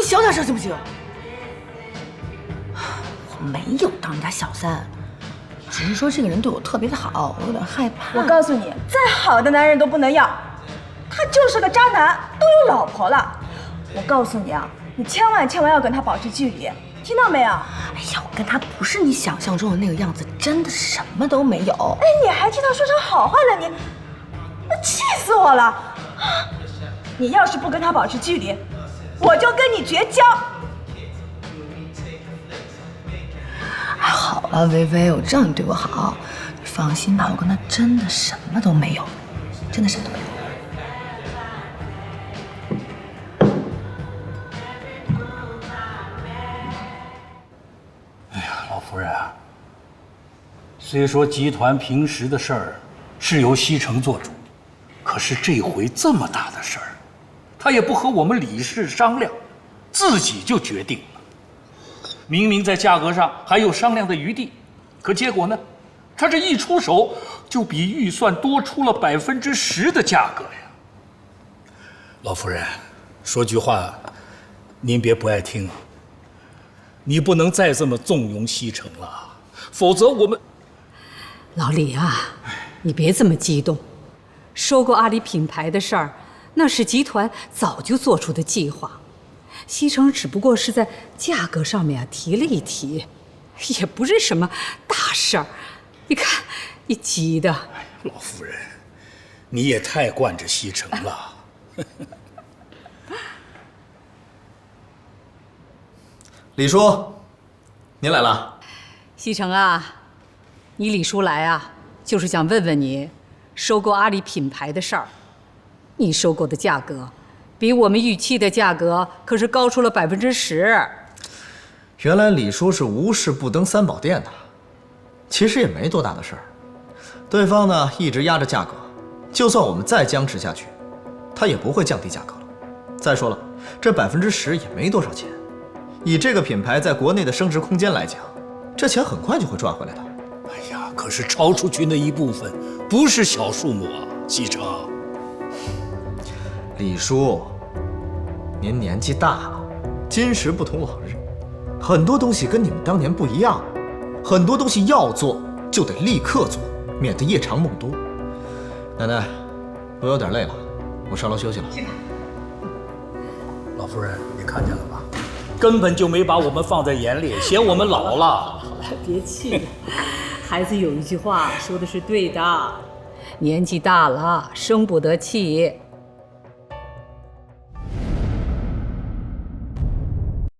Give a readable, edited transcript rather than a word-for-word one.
你小点声行不行？我没有当人家小三，只是说这个人对我特别的好，我有点害怕。我告诉你，再好的男人都不能要，他就是个渣男，都有老婆了。我告诉你啊，你千万要跟他保持距离，听到没有？哎呀，我跟他不是你想象中的那个样子，真的什么都没有。哎，你还替他说成好话了，我气死我了！你要是不跟他保持距离，我就跟你绝交。哎，好了，薇薇，我知道你对我好，你放心吧，我跟他真的什么都没有，真的什么都没有。老夫人啊，虽说集团平时的事儿是由西城做主，可是这回这么大的事儿，他也不和我们理事商量，自己就决定了。明明在价格上还有商量的余地，可结果呢，他这一出手就比预算多出了10%的价格呀。老夫人，说句话，您别不爱听啊。你不能再这么纵容西城了，否则我们……老李啊，你别这么激动。收购阿里品牌的事儿，那是集团早就做出的计划。西城只不过是在价格上面提了一提，也不是什么大事儿。你看，你急的。老夫人，你也太惯着西城了。李叔，您来了。西城啊，你李叔来啊，就是想问问你，收购阿里品牌的事儿。你收购的价格，比我们预期的价格可是高出了10%。原来李叔是无事不登三宝殿的，其实也没多大的事儿。对方呢一直压着价格，就算我们再僵持下去，他也不会降低价格了。再说了，这10%也没多少钱。以这个品牌在国内的升值空间来讲，这钱很快就会赚回来的。哎呀，可是超出去那一部分不是小数目啊，西城。李叔，您年纪大了，今时不同往日，很多东西跟你们当年不一样，很多东西要做就得立刻做，免得夜长梦多。奶奶，我有点累了，我上楼休息了。老夫人，你看见了吧？根本就没把我们放在眼里，嫌我们老了。好了，别气了。孩子有一句话说的是对的，年纪大了生不得气。